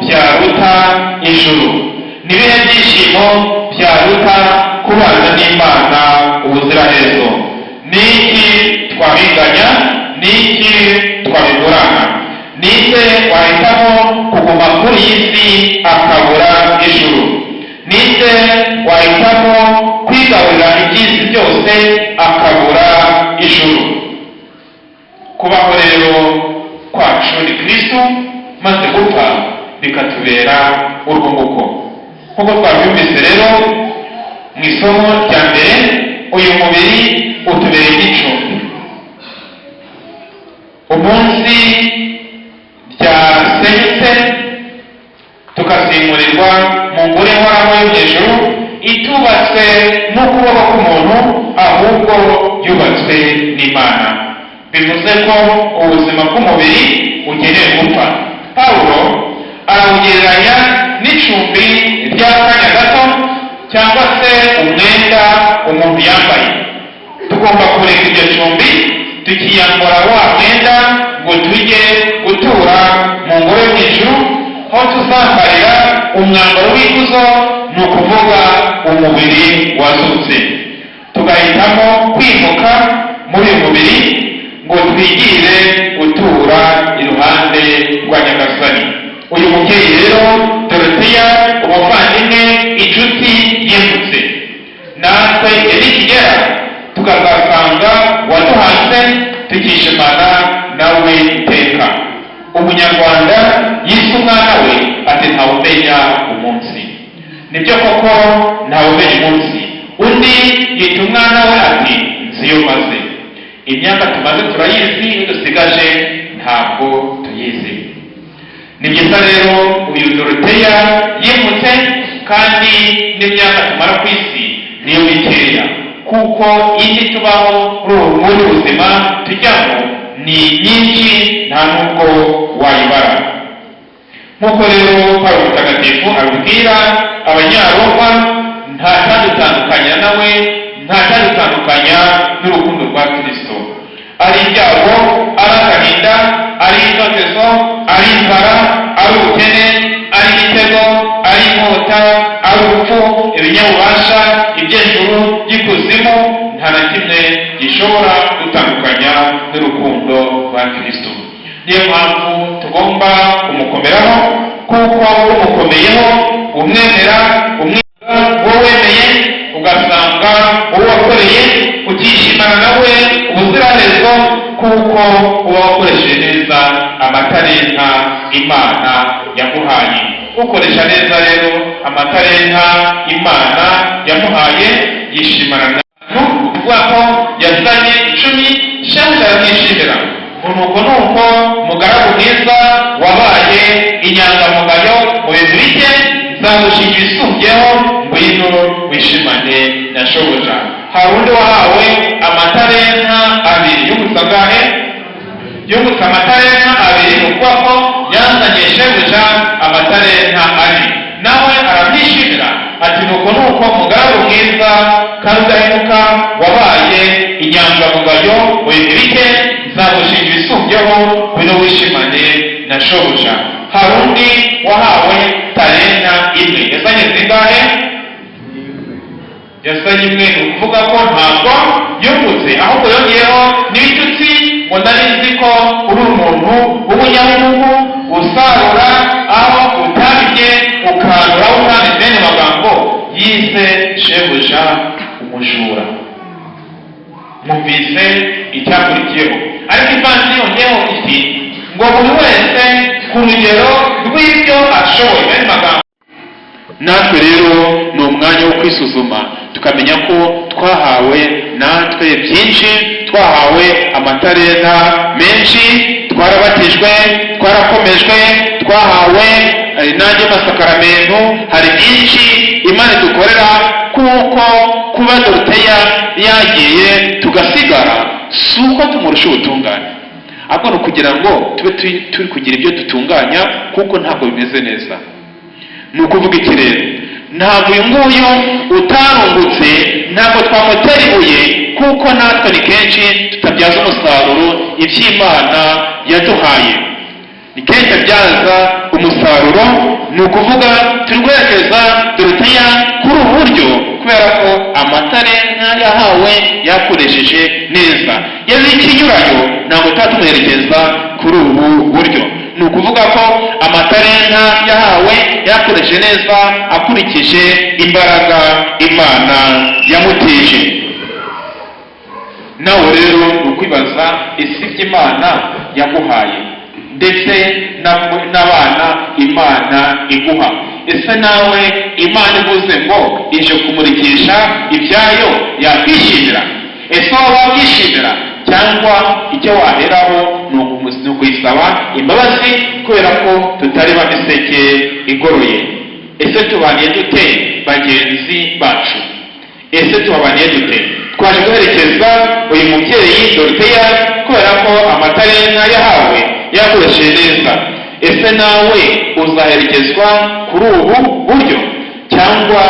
byaruta ijuru? Ni ibihe byishimo byaruta kubana n'Imana ubuziraherezo? Ni iki twabinganya? Ni iki twabigurana? Ninde wahitamo kuguma kuri iyi si akabura ijuru? Ninde wahitamo kwigaburira iby'isi byose akabura ijuru? Kubaho rero kwacu ni Kristo, maze gupfa bikatubera urwunguko. Nk'uko twabyumvise rero mu isomo rya mbere, uyu mubiri utubereye igicumbi. Umunsi ryasenyutse tukazimurirwa mu ngoro ihoraho yo hejuru, itubatswe n'ukuboko k'umuntu, ahubwo yubatswe n'Imana. Bivuze ko ubuzima bw'umubiri ugenewe gupfa. Pawulo arawugereranya n'icumbi ry'akanya gato cyangwa se umwenda umuntu yambaye. Tugomba kureka iryo cumbi tukiyambura wa mwenda ngo tujye gutura mu ngoro yo hejuru, aho tuzambarira umwambaro w'ikuzo, ni ukuvuga umubiri wazutse. Tugahitamo kwimuka muri uyu mubiri ngo twigire gutura iruhande rwa Nyagasani. Uyu mubyeyi rero Doroteya, umuvandimwe, inshuti yimutse. Natwe igihe nikigera tukazasanga waduhanze tukishimana nawe iteka. Umunyarwanda yise umwana we ati ntawumenya umunsi. Nibyo koko ntawumenya umunsi. Undi yita umwana we ati nziyo maze. Imyaka tumaze turayizi, iyo dusigaje ntabwo tuyizi. Ni byiza rero uyu Doroteya yimutse, kandi n'imyaka tumara ku isi niyo mikeya, kuko indi tubaho muri ubuzima tujyamo ni nyinshi, nta nubwo wayibara. Nk'uko rero Pawulo Mutagatifu abibwira Abanyaroma, nta cyadutandukanya nawe, nta cyadutandukanya n'urukundo rwa Kristo. Ari ibyago, ari agahinda, ari itotezo, ari inzara, ari ubukene, ari igitego, ari inkota, ari urupfu, ibinyabubasha, iby'ejuru, by'ikuzimu, nta na kimwe gishobora gutandukanya n'urukundo rwa Kristo. Niyo mpamvu tugomba kumukomeraho, kuko umukomeyeho, umwemera, uwo wemeye, ugasanga uwo wakoreye ukishimana nawe ubuziraherezo, kuko uba wakoresheje neza amatalenta Imana yaguhaye. Ukoresha neza rero amatalenta Imana yamuhaye yishimana nawe, kuvuga ko yazanye 10 shebuja aramwishimira. Nuko mugaragu mwiza wabaye inyangamugayo mu bintu bike, nzagushingira isumbyeho, ngwino wishimane na shobuja. Hari undi wahawe amatalenta 2 yungutse angahe? Yungutse amatalenta 2, ukuvuga ko yazanye shebuja amatalenta 2. Nawe aramwishimira ati nuko mugaragu mwiza kandi udahemuka wabaye inyangamugayo mu bintu bike, nzagushingira isumbyeho, ngwino wishimane na shobuja. Hari undi wahawe talenta 1. Yazanye zingahe? Yazanye 1. Ni ukuvuga ko ntabwo yungutse, ahubwo yongeyeho n'ibitutsi, ngo nari nzi ko uri umuntu w'umunyabugugu, usarura aho utabibye, ukandura aho utanditse mu magambo. Yise shebuja umujura. Mwumvise icyakurikiyeho. Ariko ivansi yongeyeho iti ngo buri wese ku rugero rw'ibyo ashoboye. Ayo magambo natwe rero ni umwanya wo kwisuzuma, tukamenya ko twahawe natwe byinshi, twahawe amatalenta menshi, twarabatijwe, twarakomejwe, twahawe n'andi masakaramentu. Hari byinshi Imana idukorera, kuko kuba Doroteya yagiye tugasigara si uko tumurusha ubutungane, ahubwo ni ukugira ngo tube turi kugira ibyo dutunganya, kuko ntabwo bimeze neza. Ni ukuvuga iki rero? Ntabwo uyu nguyu utarungutse, ntabwo twamutera ibuye, kuko natwe ni kenshi tutabyaza umusaruro iby'Imana yaduhaye. Ni kenshi abyaza umusaruro ni ukuvuga turi guherekeza Doroteya kuri ubu buryo kubera ko amatarenka yahawe yakoresheje neza. Yari ikinyuranyo ntabwo tuba tumuherekeza kuri ubu buryo. Ni ukuvuga ko amatarenka yahawe yakoresheje neza akurikije imbaraga Imana yamutije. Nawe rero ni ukwibaza ese iby'Imana yaguhaye ndetse n'abana Imana iguha, ese nawe Imana ivuze ngo ije kumurikisha ibyayo yakwishimira? Ese waba wakwishimira cyangwa icyo waheraho ni ukuyisaba imbabazi kubera ko tutari bamiseke igoroye? Ese tubaniye dute bagenzi bacu? Ese tubabaniye dute? Twaje guherekeza uyu mubyeyi Doroteya kubera ko amatarenka yahawe yakoresheje neza. Ese nawe uzaherekezwa kuri ubu buryo cyangwa